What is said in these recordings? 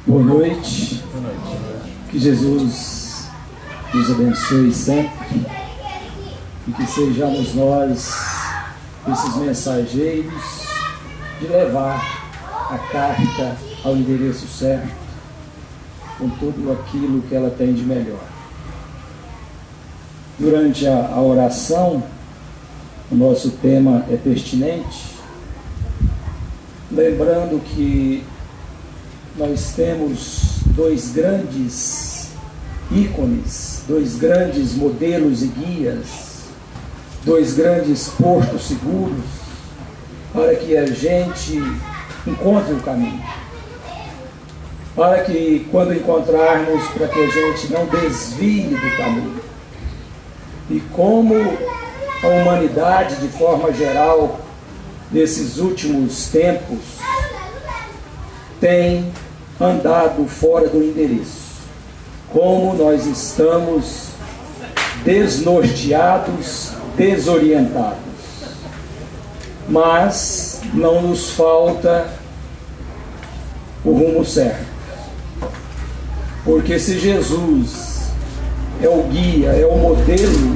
Boa noite. Que Jesus nos abençoe sempre e que sejamos nós esses mensageiros de levar a carta ao endereço certo, com tudo aquilo que ela tem de melhor. Durante a oração, o nosso tema é pertinente, lembrando que nós temos dois grandes ícones, dois grandes modelos e guias, dois grandes portos seguros para que a gente encontre o caminho, para que quando encontrarmos, para que a gente não desvie do caminho. E como a humanidade, de forma geral, nesses últimos tempos, tem andado fora do endereço. Como nós estamos desnorteados, desorientados. Mas não nos falta o rumo certo. Porque se Jesus é o guia, é o modelo,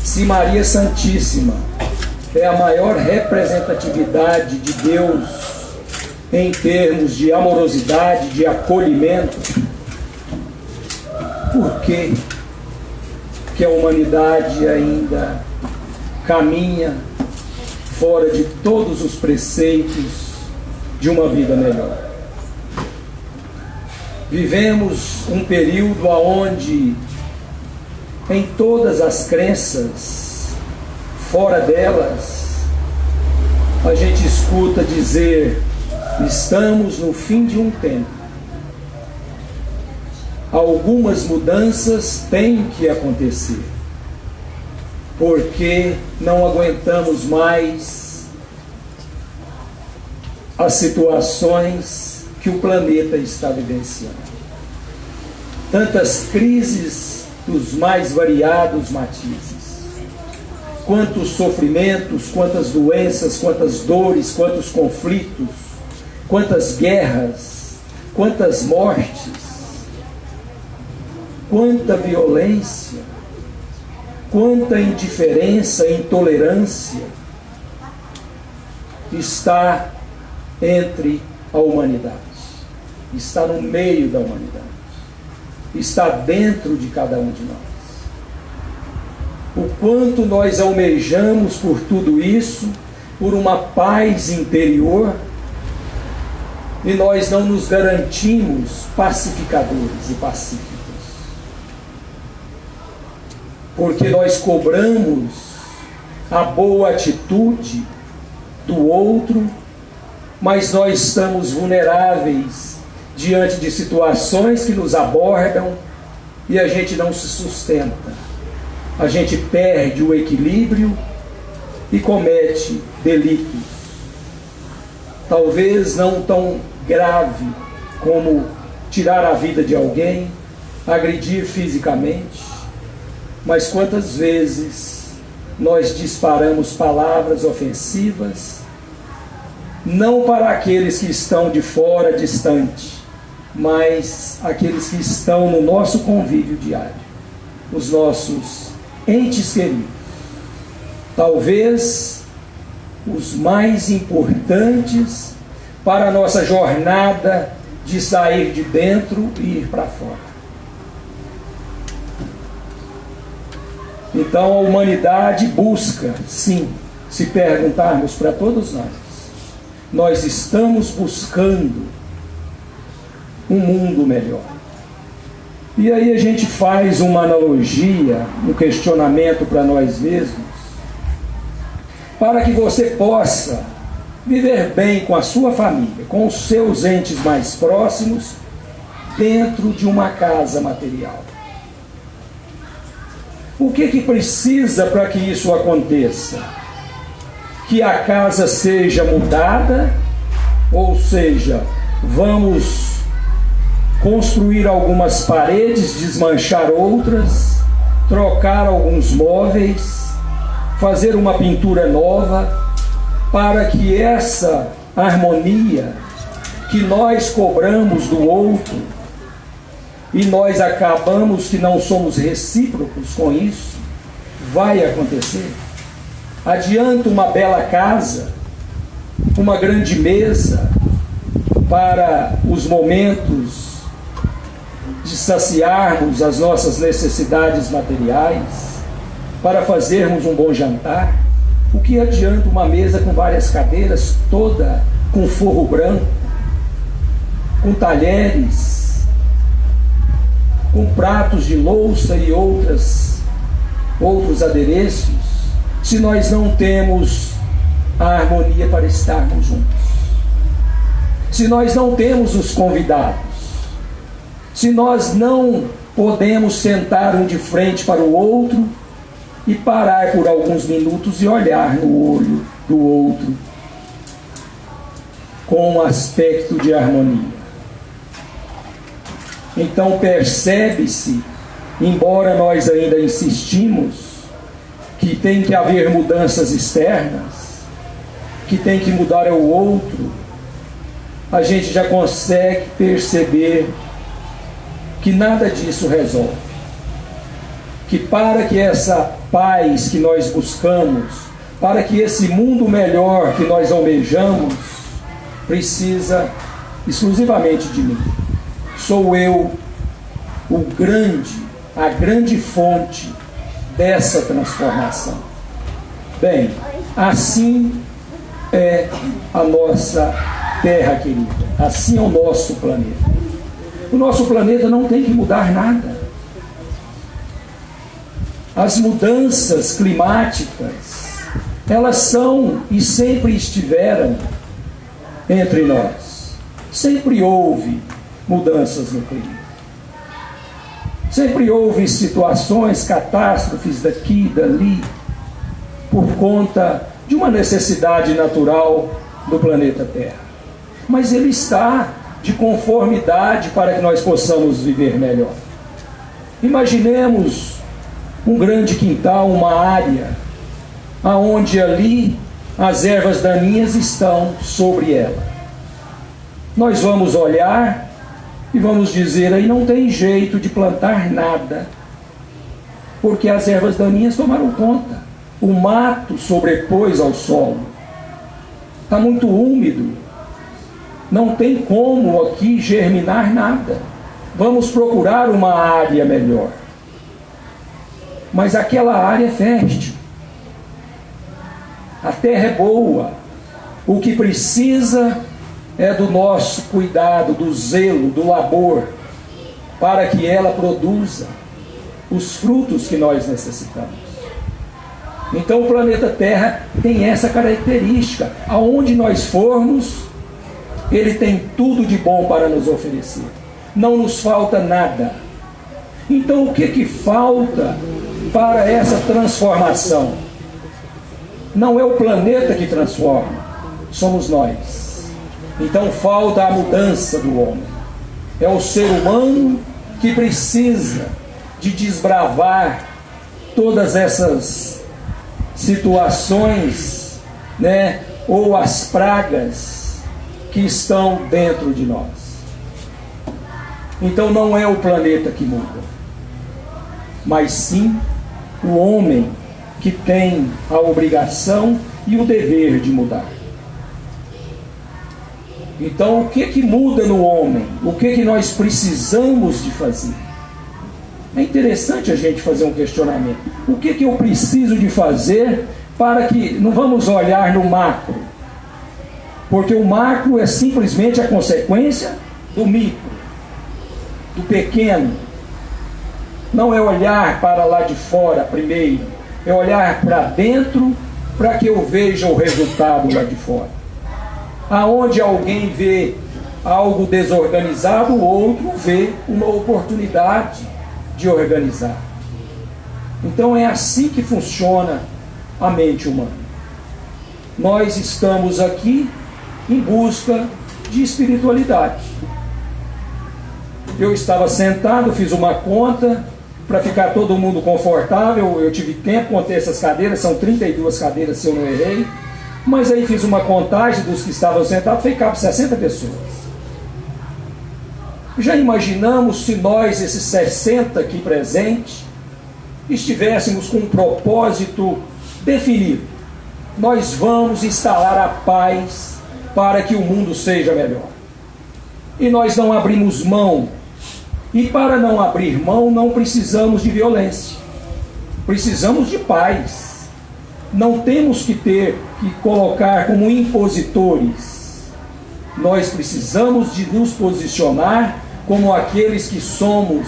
se Maria Santíssima é a maior representatividade de Deus em termos de amorosidade, de acolhimento, por que a humanidade ainda caminha fora de todos os preceitos de uma vida melhor? Vivemos um período onde, em todas as crenças, fora delas, a gente escuta dizer: estamos no fim de um tempo. Algumas mudanças têm que acontecer, porque não aguentamos mais as situações que o planeta está vivenciando. Tantas crises dos mais variados matizes, quantos sofrimentos, quantas doenças, quantas dores, quantos conflitos, quantas guerras, quantas mortes, quanta violência, quanta indiferença, intolerância está entre a humanidade, está no meio da humanidade, está dentro de cada um de nós. O quanto nós almejamos por tudo isso, por uma paz interior, e nós não nos garantimos pacificadores e pacíficos, porque nós cobramos a boa atitude do outro, mas nós estamos vulneráveis diante de situações que nos abordam e a gente não se sustenta, a gente perde o equilíbrio e comete delitos. Talvez não tão grave como tirar a vida de alguém, agredir fisicamente, mas quantas vezes nós disparamos palavras ofensivas, não para aqueles que estão de fora, distante, mas aqueles que estão no nosso convívio diário, os nossos entes queridos. Talvez os mais importantes para a nossa jornada de sair de dentro e ir para fora. Então a humanidade busca, sim, se perguntarmos para todos nós estamos buscando um mundo melhor. E aí a gente faz uma analogia, um questionamento para nós mesmos, para que você possa viver bem com a sua família, com os seus entes mais próximos, dentro de uma casa material. O que precisa para que isso aconteça? Que a casa seja mudada, ou seja, vamos construir algumas paredes, desmanchar outras, trocar alguns móveis, fazer uma pintura nova, para que essa harmonia que nós cobramos do outro e nós acabamos que não somos recíprocos com isso, vai acontecer. Adianta uma bela casa, uma grande mesa para os momentos de saciarmos as nossas necessidades materiais, para fazermos um bom jantar. O que adianta uma mesa com várias cadeiras, toda com forro branco, com talheres, com pratos de louça e outros adereços, se nós não temos a harmonia para estarmos juntos? Se nós não temos os convidados, se nós não podemos sentar um de frente para o outro e parar por alguns minutos e olhar no olho do outro com um aspecto de harmonia. Então percebe-se, embora nós ainda insistimos, que tem que haver mudanças externas, que tem que mudar o outro, a gente já consegue perceber que nada disso resolve. Que para que essa paz que nós buscamos, para que esse mundo melhor que nós almejamos, precisa exclusivamente de mim. Sou eu a grande fonte dessa transformação. Bem, assim é a nossa Terra querida, assim é o nosso planeta. O nosso planeta não tem que mudar nada. As mudanças climáticas, elas são e sempre estiveram entre nós. Sempre houve mudanças no clima. Sempre houve situações, catástrofes daqui e dali, por conta de uma necessidade natural do planeta Terra. Mas ele está de conformidade para que nós possamos viver melhor. Imaginemos um grande quintal, uma área, aonde ali as ervas daninhas estão sobre ela. Nós vamos olhar e vamos dizer, aí não tem jeito de plantar nada, porque as ervas daninhas tomaram conta. O mato sobrepôs ao solo. Está muito úmido. Não tem como aqui germinar nada. Vamos procurar uma área melhor. Mas aquela área é fértil. A terra é boa. O que precisa é do nosso cuidado, do zelo, do labor, para que ela produza os frutos que nós necessitamos. Então o planeta Terra tem essa característica. Aonde nós formos, ele tem tudo de bom para nos oferecer. Não nos falta nada. Então o que falta para essa transformação? Não é o planeta que transforma, somos nós. Então falta a mudança do homem. É o ser humano que precisa de desbravar todas essas situações, né, ou as pragas que estão dentro de nós. Então não é o planeta que muda, mas sim o homem que tem a obrigação e o dever de mudar. Então o que muda no homem? O que nós precisamos de fazer? É interessante a gente fazer um questionamento. O que eu preciso de fazer para que... Não vamos olhar no macro, porque o macro é simplesmente a consequência do micro, do pequeno. Não é olhar para lá de fora primeiro, é olhar para dentro para que eu veja o resultado lá de fora. Aonde alguém vê algo desorganizado, o outro vê uma oportunidade de organizar. Então é assim que funciona a mente humana. Nós estamos aqui em busca de espiritualidade. Eu estava sentado, fiz uma conta para ficar todo mundo confortável. Eu tive tempo, contei essas cadeiras, são 32 cadeiras se eu não errei. Mas aí fiz uma contagem dos que estavam sentados, ficaram 60 pessoas. Já imaginamos se nós, esses 60 aqui presentes, estivéssemos com um propósito definido? Nós vamos instalar a paz para que o mundo seja melhor. E nós não abrimos mão. E para não abrir mão, não precisamos de violência. Precisamos de paz. Não temos que colocar como impositores. Nós precisamos de nos posicionar como aqueles que somos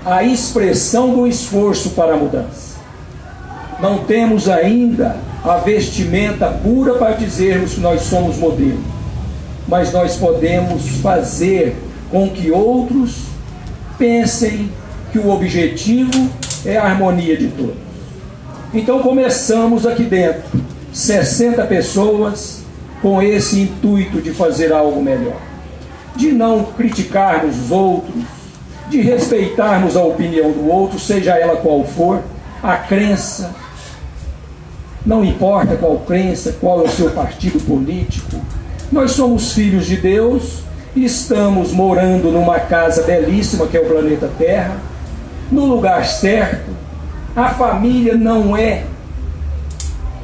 a expressão do esforço para a mudança. Não temos ainda a vestimenta pura para dizermos que nós somos modelo, mas nós podemos fazer com que outros pensem que o objetivo é a harmonia de todos. Então começamos aqui dentro, 60 pessoas, com esse intuito de fazer algo melhor, de não criticarmos os outros, de respeitarmos a opinião do outro, seja ela qual for, a crença, não importa qual crença, qual é o seu partido político. Nós somos filhos de Deus e estamos morando numa casa belíssima que é o planeta Terra, no lugar certo. A família não é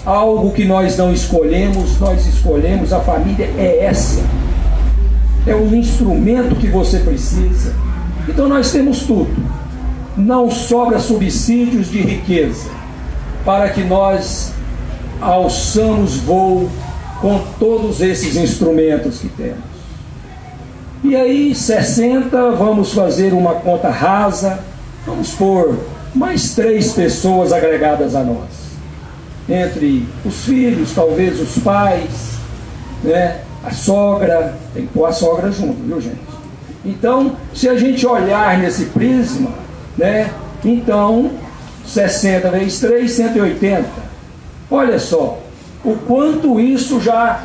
algo que nós não escolhemos, nós escolhemos. A família é essa, é o instrumento que você precisa. Então nós temos tudo. Não sobra subsídios de riqueza para que nós alçamos voo com todos esses instrumentos que temos. E aí 60, vamos fazer uma conta rasa, vamos pôr mais 3 pessoas agregadas a nós, entre os filhos, talvez os pais, né? A sogra, tem que pôr a sogra junto, viu, gente? Então, se a gente olhar nesse prisma, né? Então, 60 vezes 3, 180. Olha só, o quanto isso já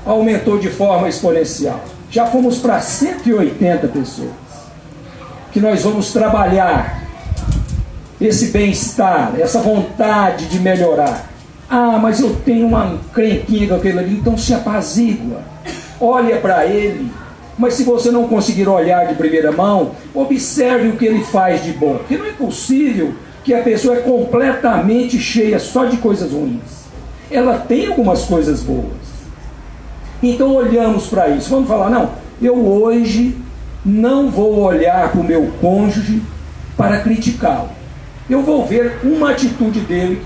aumentou de forma exponencial. Já fomos para 180 pessoas, que nós vamos trabalhar esse bem-estar, essa vontade de melhorar. Ah, mas eu tenho uma crenquinha com aquele ali, então se apazigua, olha para ele. Mas se você não conseguir olhar de primeira mão, observe o que ele faz de bom, porque não é possível que a pessoa é completamente cheia só de coisas ruins. Ela tem algumas coisas boas. Então olhamos para isso, vamos falar, não, eu hoje não vou olhar para o meu cônjuge para criticá-lo. Eu vou ver uma atitude dele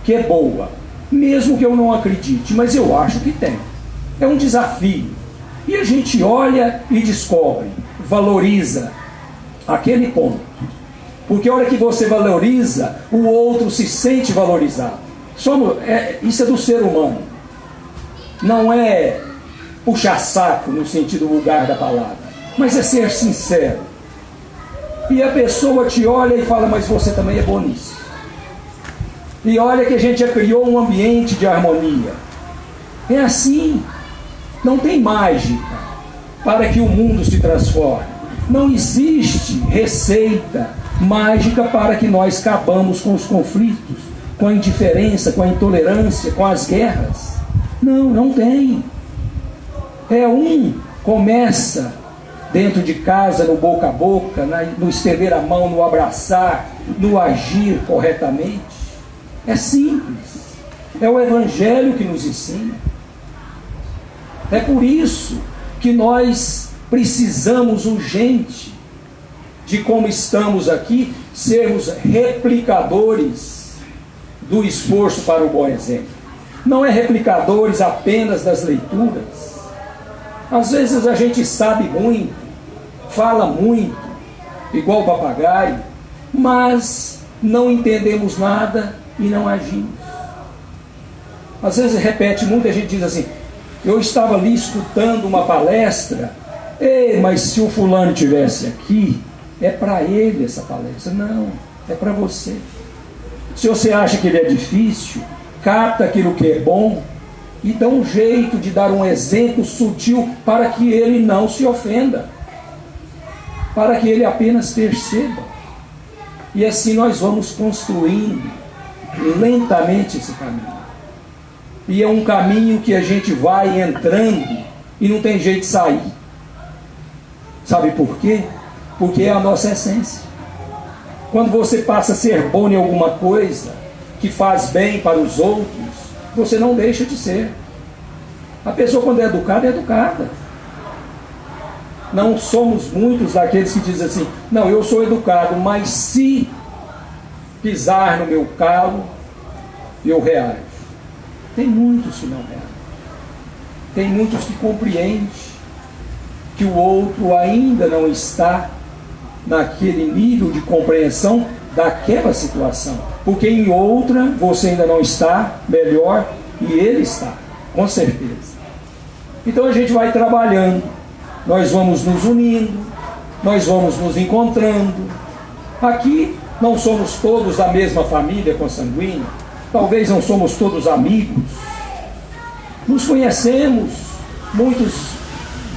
que é boa, mesmo que eu não acredite, mas eu acho que tem. É um desafio. E a gente olha e descobre, valoriza aquele ponto. Porque a hora que você valoriza, o outro se sente valorizado. Isso é do ser humano. Não é puxar saco no sentido vulgar da palavra, mas é ser sincero. E a pessoa te olha e fala, mas você também é bom nisso. E olha que a gente já criou um ambiente de harmonia. É assim. Não tem mágica para que o mundo se transforme. Não existe receita mágica para que nós acabamos com os conflitos, com a indiferença, com a intolerância, com as guerras. Não, não tem. Começa dentro de casa, no boca a boca, no estender a mão, no abraçar, no agir corretamente. É simples. É o Evangelho que nos ensina. É por isso que nós precisamos urgente de, como estamos aqui, sermos replicadores do esforço para o bom exemplo. Não é replicadores apenas das leituras. Às vezes a gente sabe muito, fala muito, igual papagaio, mas não entendemos nada e não agimos. Às vezes repete muito, a gente diz assim, eu estava ali escutando uma palestra, mas se o fulano estivesse aqui, é para ele essa palestra. Não, é para você. Se você acha que ele é difícil, capta aquilo que é bom e dá um jeito de dar um exemplo sutil para que ele não se ofenda, para que ele apenas perceba. E assim nós vamos construindo lentamente esse caminho. E é um caminho que a gente vai entrando e não tem jeito de sair. Sabe por quê? Porque é a nossa essência. Quando você passa a ser bom em alguma coisa, que faz bem para os outros, você não deixa de ser. A pessoa, quando é educada, é educada. Não somos muitos daqueles que dizem assim: não, eu sou educado, mas se pisar no meu calo, eu reajo. Tem muitos que não reagem. Tem muitos que compreendem que o outro ainda não está naquele nível de compreensão daquela situação, porque em outra você ainda não está melhor e ele está, com certeza. Então a gente vai trabalhando, nós vamos nos unindo, nós vamos nos encontrando. Aqui não somos todos da mesma família consanguínea, talvez não somos todos amigos, nos conhecemos, muitos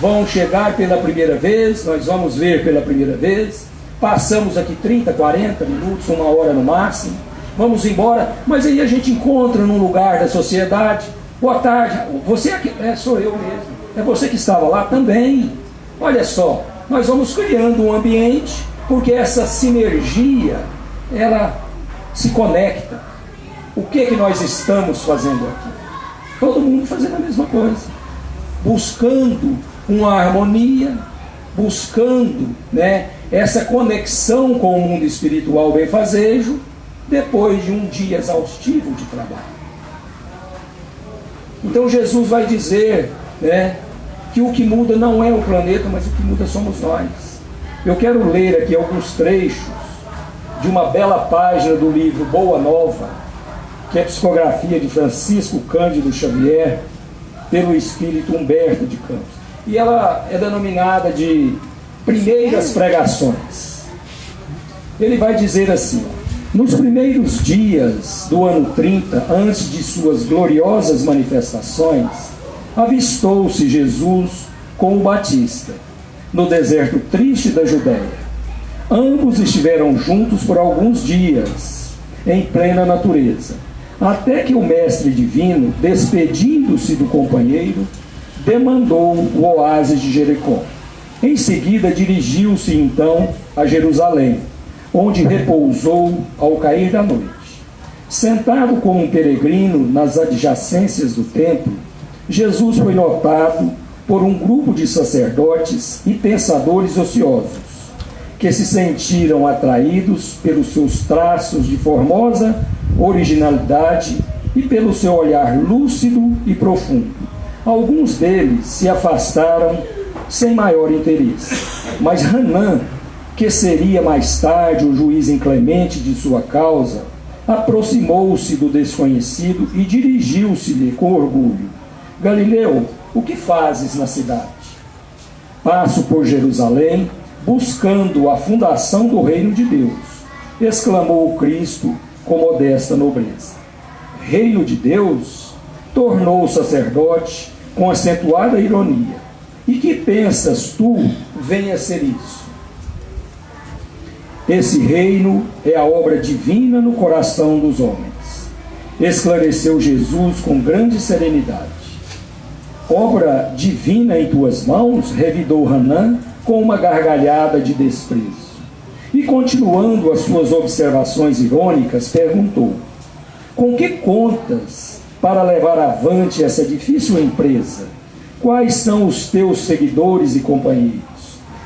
vão chegar pela primeira vez, nós vamos ver pela primeira vez, passamos aqui 30, 40 minutos, 1 hora no máximo, vamos embora, mas aí a gente encontra num lugar da sociedade. Boa tarde, você aqui? Sou eu mesmo. É você que estava lá também. Olha só, nós vamos criando um ambiente, porque essa sinergia, ela se conecta. O que nós estamos fazendo aqui? Todo mundo fazendo a mesma coisa, buscando uma harmonia, buscando, essa conexão com o mundo espiritual benfazejo, depois de um dia exaustivo de trabalho. Então Jesus vai dizer, que o que muda não é o planeta, mas o que muda somos nós. Eu quero ler aqui alguns trechos de uma bela página do livro Boa Nova, que é a psicografia de Francisco Cândido Xavier, pelo espírito Humberto de Campos. E ela é denominada de Primeiras Pregações. Ele vai dizer assim: nos primeiros dias do ano 30, antes de suas gloriosas manifestações, avistou-se Jesus com o Batista, no deserto triste da Judéia. Ambos estiveram juntos por alguns dias, em plena natureza, até que o mestre divino, despedindo-se do companheiro, demandou o oásis de Jericó. Em seguida dirigiu-se então a Jerusalém, onde repousou ao cair da noite. Sentado como um peregrino nas adjacências do templo, Jesus foi notado por um grupo de sacerdotes e pensadores ociosos, que se sentiram atraídos pelos seus traços de formosa originalidade e pelo seu olhar lúcido e profundo. Alguns deles se afastaram sem maior interesse, mas Hanã, que seria mais tarde o juiz inclemente de sua causa, aproximou-se do desconhecido e dirigiu-se-lhe com orgulho: Galileu, o que fazes na cidade? Passo por Jerusalém, buscando a fundação do reino de Deus, exclamou o Cristo com modesta nobreza. Reino de Deus? Tornou o sacerdote com acentuada ironia. E que pensas tu venha ser isso? Esse reino é a obra divina no coração dos homens, esclareceu Jesus com grande serenidade. Obra divina em tuas mãos? Revidou Hanã com uma gargalhada de desprezo. E continuando as suas observações irônicas, perguntou: com que contas para levar avante essa difícil empresa? Quais são os teus seguidores e companheiros?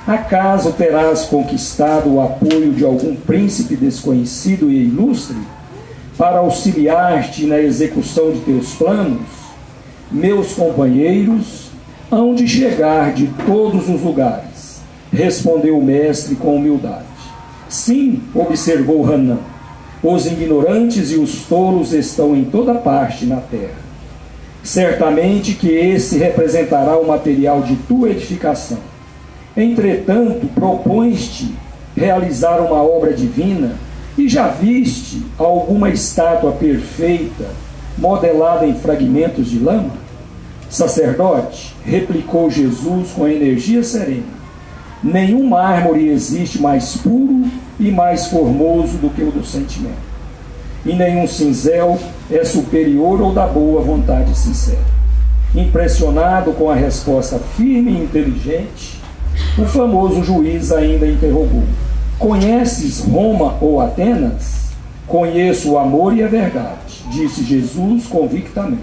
Acaso terás conquistado o apoio de algum príncipe desconhecido e ilustre para auxiliar-te na execução de teus planos? Meus companheiros hão de chegar de todos os lugares, respondeu o mestre com humildade. Sim, observou Hanã, os ignorantes e os tolos estão em toda parte na terra. Certamente que esse representará o material de tua edificação. Entretanto, propões-te realizar uma obra divina e já viste alguma estátua perfeita, modelada em fragmentos de lama? Sacerdote, replicou Jesus com energia serena, nenhum mármore existe mais puro e mais formoso do que o do sentimento. E nenhum cinzel é superior ao da boa vontade sincera. Impressionado com a resposta firme e inteligente, O famoso juiz ainda interrogou: conheces Roma ou Atenas? Conheço o amor e a verdade, disse Jesus convictamente.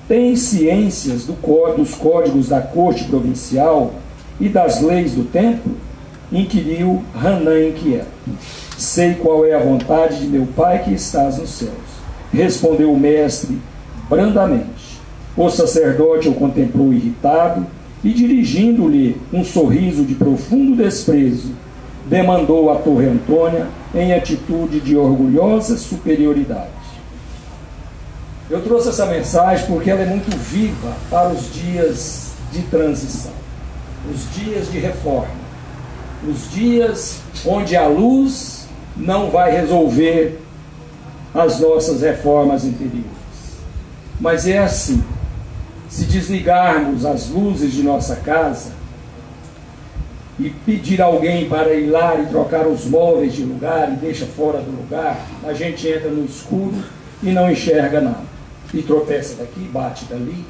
Tens ciências dos códigos da corte provincial e das leis do templo? Inquiriu Hanã inquieto. Sei qual é a vontade de meu Pai que estás nos céus, respondeu o mestre brandamente. O sacerdote o contemplou irritado e, dirigindo-lhe um sorriso de profundo desprezo, demandou a Torre Antônia em atitude de orgulhosa superioridade. Eu trouxe essa mensagem porque ela é muito viva para os dias de transição, os dias de reforma, os dias onde a luz não vai resolver as nossas reformas interiores. Mas é assim, se desligarmos as luzes de nossa casa e pedir alguém para ir lá e trocar os móveis de lugar e deixa fora do lugar, a gente entra no escuro e não enxerga nada. E tropeça daqui, bate dali,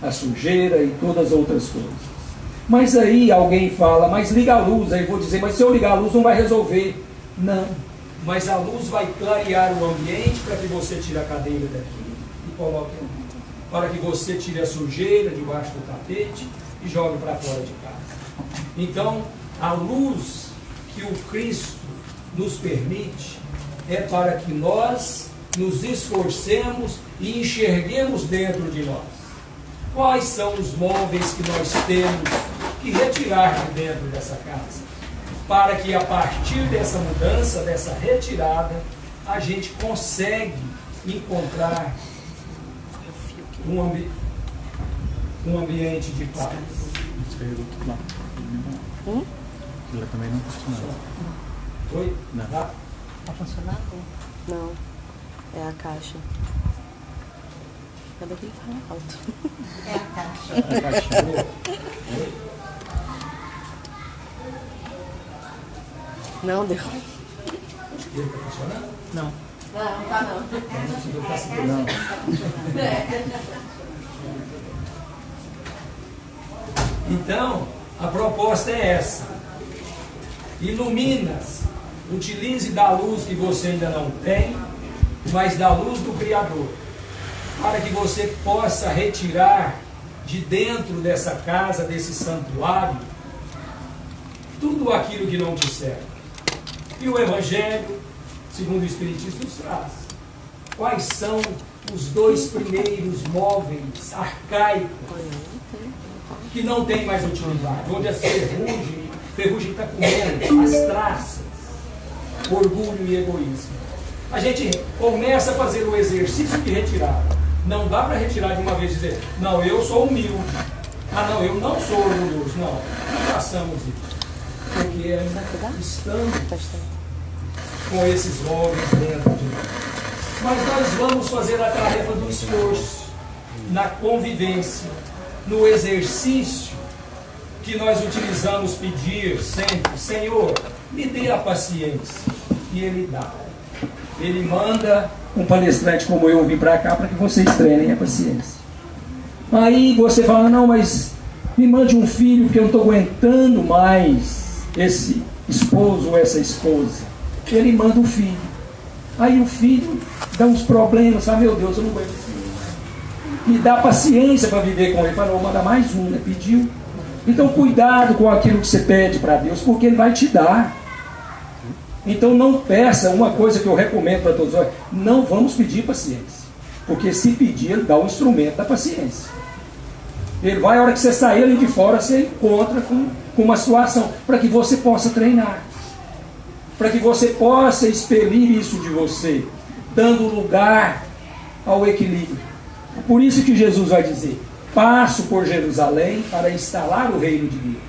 a sujeira e todas as outras coisas. Mas aí alguém fala, mas liga a luz. Aí eu vou dizer, mas se eu ligar a luz não vai resolver. Não, mas a luz vai clarear o ambiente para que você tire a cadeira daqui e coloque ali. Para que você tire a sujeira debaixo do tapete e jogue para fora de casa. Então, a luz que o Cristo nos permite é para que nós nos esforcemos e enxerguemos dentro de nós. Quais são os móveis que nós temos que retirar de dentro dessa casa? Para que a partir dessa mudança, dessa retirada, a gente consegue encontrar um ambiente de paz. Ela também não funciona. Oi? Não. Tá funcionando? Não. É a caixa. Cadê que ele fala alto? É a caixa. A caixinha. Oi? Não deu. Ele está funcionando? Não. Não, tá não. Não. Então, a proposta é essa. Ilumina-se. Utilize da luz que você ainda não tem, mas da luz do Criador, para que você possa retirar de dentro dessa casa, desse santuário, tudo aquilo que não te serve. E o Evangelho, segundo o Espiritismo, nos traz. Quais são os dois primeiros móveis arcaicos que não tem mais utilidade? Onde as ferrugem está comendo, as traças, orgulho e egoísmo. A gente começa a fazer o exercício de retirada. Não dá para retirar de uma vez e dizer, não, eu sou humilde. Ah, não, eu não sou orgulhoso. Não, não façamos isso. Porque ainda estamos com esses móveis dentro de nós. Mas nós vamos fazer a tarefa do esforço, na convivência, no exercício que nós utilizamos pedir sempre, Senhor, me dê a paciência. E Ele dá. Ele manda um palestrante como eu vir para cá para que vocês treinem a paciência. Aí você fala, não, mas me mande um filho porque eu não estou aguentando mais esse esposo ou essa esposa. Ele manda um filho. Aí o filho dá uns problemas, meu Deus, eu não aguento esse filho. E dá paciência para viver com ele. Falou, manda mais um, né? Pediu. Então cuidado com aquilo que você pede para Deus, porque Ele vai te dar. Então não peça, uma coisa que eu recomendo para todos nós, não vamos pedir paciência. Porque se pedir, Ele dá o instrumento da paciência. Ele vai, a hora que você sair ali de fora, você encontra com uma situação, para que você possa treinar. Para que você possa expelir isso de você, dando lugar ao equilíbrio. Por isso que Jesus vai dizer, passo por Jerusalém para instalar o reino de Deus.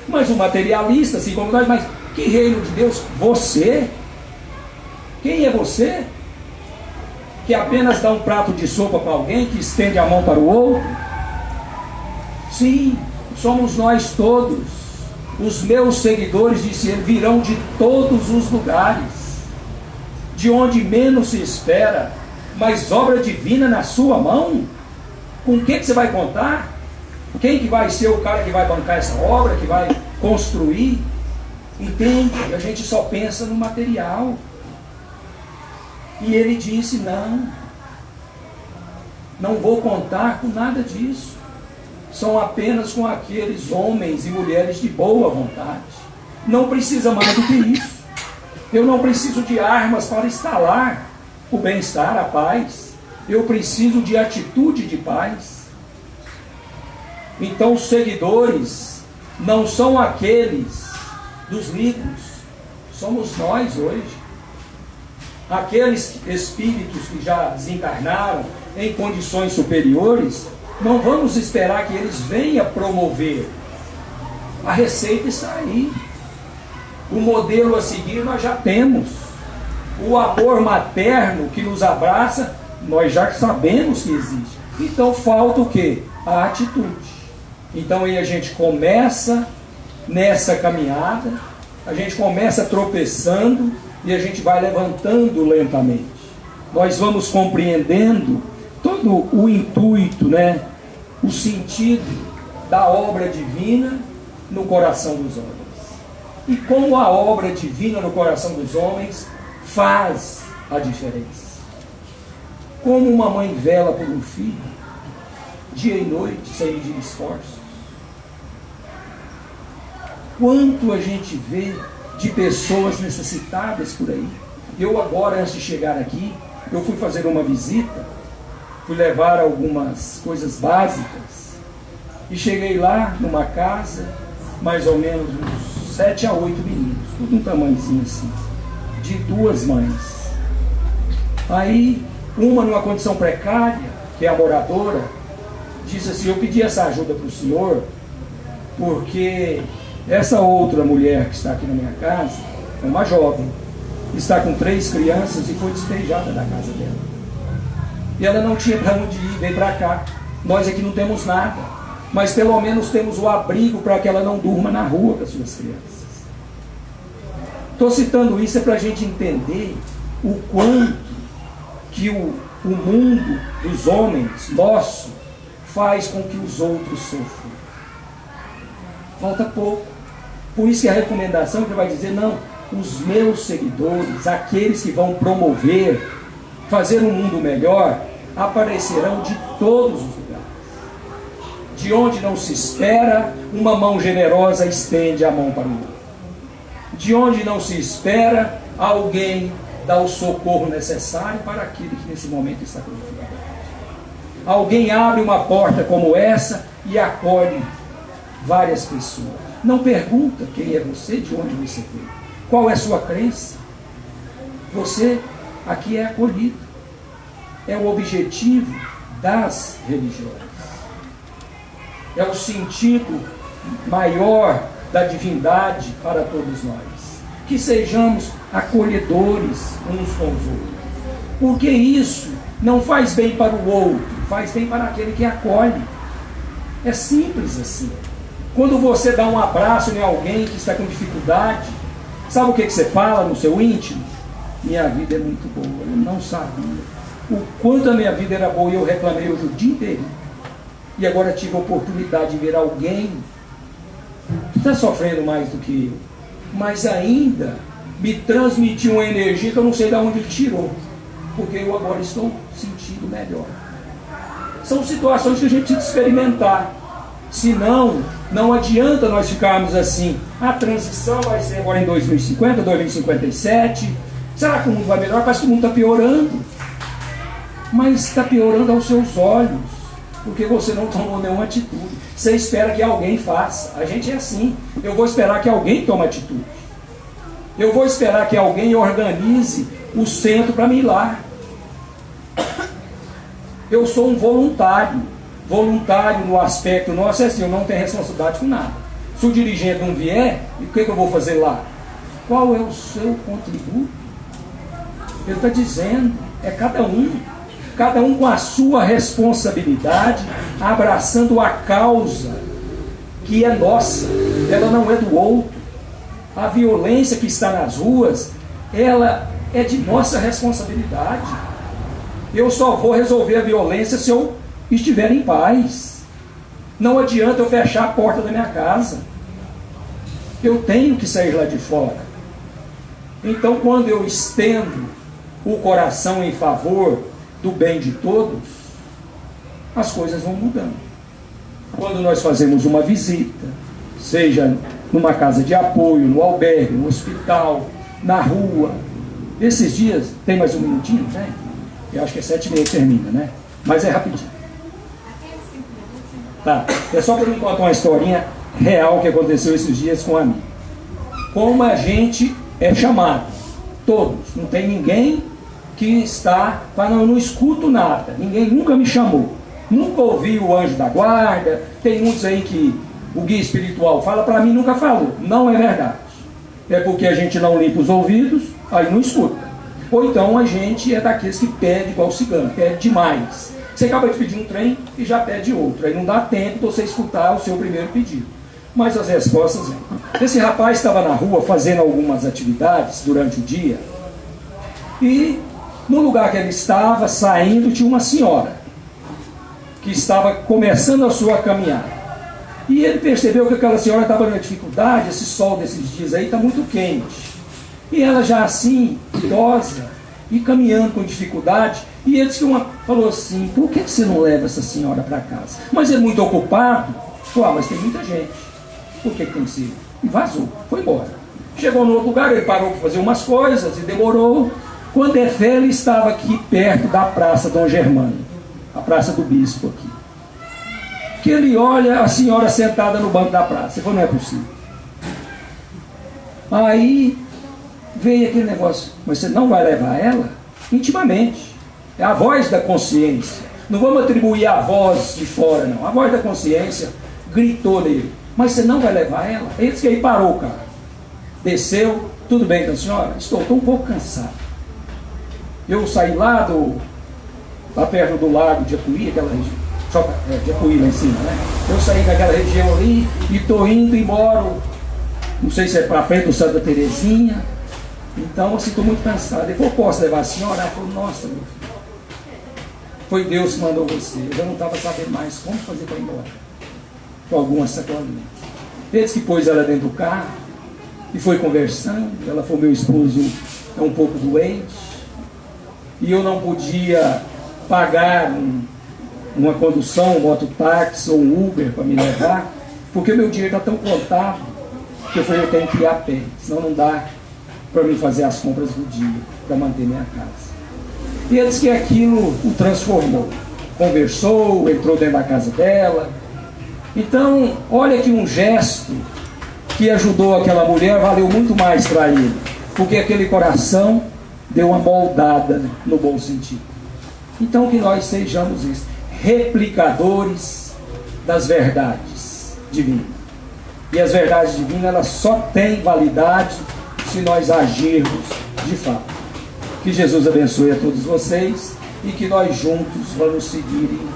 Mas o materialista, assim como nós, mas que reino de Deus? Você? Quem é você? Que apenas dá um prato de sopa para alguém, que estende a mão para o outro? Sim, somos nós todos. Os meus seguidores, disse ele, virão de todos os lugares, de onde menos se espera, mas obra divina na sua mão. Com o que você vai contar? Quem que vai ser o cara que vai bancar essa obra, que vai construir? Entende? A gente só pensa no material. E ele disse, não vou contar com nada disso. São apenas com aqueles homens e mulheres de boa vontade. Não precisa mais do que isso. Eu não preciso de armas para instalar o bem-estar, a paz. Eu preciso de atitude de paz. Então os seguidores não são aqueles dos livros, somos nós hoje. Aqueles espíritos que já desencarnaram em condições superiores, não vamos esperar que eles venham promover. A receita está aí. O modelo a seguir nós já temos. O amor materno que nos abraça, nós já sabemos que existe. Então falta o quê? A atitude. Então aí a gente começa nessa caminhada, a gente começa tropeçando e a gente vai levantando lentamente. Nós vamos compreendendo todo o intuito, o sentido da obra divina no coração dos homens. E como a obra divina no coração dos homens faz a diferença. Como uma mãe vela por um filho, dia e noite, sem medir esforços. Quanto a gente vê de pessoas necessitadas por aí. Eu agora, antes de chegar aqui, eu fui fazer uma visita, fui levar algumas coisas básicas, e cheguei lá numa casa, mais ou menos uns 7 a 8 meninos, tudo um tamanhozinho assim, de 2 mães. Aí, uma numa condição precária, que é a moradora, disse assim, eu pedi essa ajuda para o senhor, porque essa outra mulher que está aqui na minha casa, é uma jovem, está com 3 crianças e foi despejada da casa dela. E ela não tinha para onde ir, veio para cá. Nós aqui não temos nada, mas pelo menos temos o abrigo para que ela não durma na rua com as suas crianças. Estou citando isso para a gente entender o quanto que o mundo dos homens, nosso, faz com que os outros sofram. Falta pouco. Por isso que a recomendação que vai dizer, não, os meus seguidores, aqueles que vão promover, fazer um mundo melhor, aparecerão de todos os lugares. De onde não se espera, uma mão generosa estende a mão para o outro. De onde não se espera, alguém dá o socorro necessário para aquele que nesse momento está com dificuldade. Alguém abre uma porta como essa e acolhe várias pessoas. Não pergunta quem é você, de onde você veio, qual é a sua crença. Você aqui é acolhido. É o objetivo das religiões. É o sentido maior da divindade para todos nós. Que sejamos acolhedores uns com os outros. Porque isso não faz bem para o outro, faz bem para aquele que acolhe. É simples assim. Quando você dá um abraço em alguém que está com dificuldade, sabe o que você fala no seu íntimo? Minha vida é muito boa, eu não sabia o quanto a minha vida era boa e eu reclamei hoje o dia inteiro. E agora tive a oportunidade de ver alguém que está sofrendo mais do que eu, mas ainda me transmitiu uma energia que eu não sei de onde ele tirou, porque eu agora estou sentindo melhor. São situações que a gente precisa experimentar. Senão, não adianta nós ficarmos assim. A transição vai ser agora em 2050, 2057. Será que o mundo vai melhorar? Parece que o mundo está piorando. Mas está piorando aos seus olhos, porque você não tomou nenhuma atitude. Você espera que alguém faça. A gente é assim. Eu vou esperar que alguém tome atitude. Eu vou esperar que alguém organize o centro para mim ir lá. Eu sou um voluntário. Voluntário no aspecto nosso é assim, eu não tenho responsabilidade com nada. Se o dirigente não vier, o que eu vou fazer lá? Qual é o seu contributo? Ele está dizendo, é cada um com a sua responsabilidade, abraçando a causa que é nossa, ela não é do outro. A violência que está nas ruas, ela é de nossa responsabilidade. Eu só vou resolver a violência se eu estiver em paz. Não adianta eu fechar a porta da minha casa. Eu tenho que sair lá de fora. Então, quando eu estendo o coração em favor do bem de todos, as coisas vão mudando. Quando nós fazemos uma visita, seja numa casa de apoio, no albergue, no hospital, na rua. Esses dias, tem mais um minutinho, né? Eu acho que é 7h30 que termina, né? Mas é rapidinho. Tá, é só para me contar uma historinha real que aconteceu esses dias com a mim. Como a gente é chamado, todos, não tem ninguém que está, fala, não, eu não escuto nada, ninguém nunca me chamou, nunca ouvi o anjo da guarda, tem muitos aí que o guia espiritual fala, para mim nunca falou, não é verdade, é porque a gente não limpa os ouvidos, aí não escuta, ou então a gente é daqueles que pede igual o cigano, pede demais, você acaba de pedir um trem e já pede outro, aí não dá tempo de você escutar o seu primeiro pedido, mas as respostas vêm. Esse rapaz estava na rua fazendo algumas atividades durante o dia, e no lugar que ele estava, saindo, tinha uma senhora que estava começando a sua caminhada. E ele percebeu que aquela senhora estava na dificuldade, esse sol desses dias aí está muito quente. E ela já assim, idosa, e caminhando com dificuldade, e ele falou assim, por que você não leva essa senhora para casa? Mas ele muito ocupado, falou, mas tem muita gente, por que tem que ser? E vazou, foi embora. Chegou no outro lugar, ele parou para fazer umas coisas e demorou. Quando é fé, ele estava aqui perto da Praça Dom Germano, a Praça do Bispo aqui. Que ele olha a senhora sentada no banco da praça. Ele falou, não é possível. Aí veio aquele negócio, mas você não vai levar ela? Intimamente. É a voz da consciência. Não vamos atribuir a voz de fora, não. A voz da consciência gritou nele. Mas você não vai levar ela? Ele disse que aí parou o carro. Desceu, tudo bem com a senhora? Estou um pouco cansado. Eu saí lá perto do lago de Apuí, aquela região, de Apuí lá em cima, né? Eu saí daquela região ali e estou indo embora, não sei se é para frente do Santa Terezinha, então assim, estou muito cansado. Ele falou, posso levar a senhora? Ela falou, nossa, meu filho, foi Deus que mandou você, eu já não estava sabendo mais como fazer para ir embora, com algumas sacolinhas. Ele disse que pôs ela dentro do carro e foi conversando. Ela falou, meu esposo é um pouco doente, e eu não podia pagar uma condução, um mototáxi ou um Uber para me levar, porque meu dinheiro está tão contado que eu falei, eu tenho que ir a pé, senão não dá para mim fazer as compras do dia, para manter minha casa. E ele disse que aquilo o transformou, conversou, entrou dentro da casa dela. Então, olha que um gesto que ajudou aquela mulher valeu muito mais para ele, porque aquele coração deu uma moldada no bom sentido. Então que nós sejamos isso, replicadores das verdades divinas. E as verdades divinas, elas só têm validade se nós agirmos de fato. Que Jesus abençoe a todos vocês e que nós juntos vamos seguir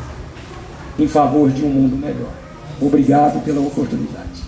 em favor de um mundo melhor. Obrigado pela oportunidade.